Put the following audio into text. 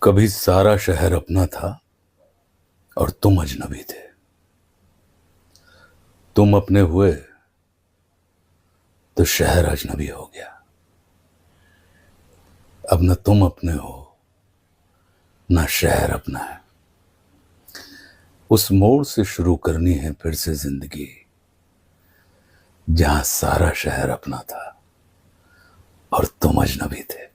कभी सारा शहर अपना था और तुम अजनबी थे। तुम अपने हुए तो शहर अजनबी हो गया। अब न तुम अपने हो न शहर अपना है। उस मोड़ से शुरू करनी है फिर से जिंदगी, जहां सारा शहर अपना था और तुम अजनबी थे।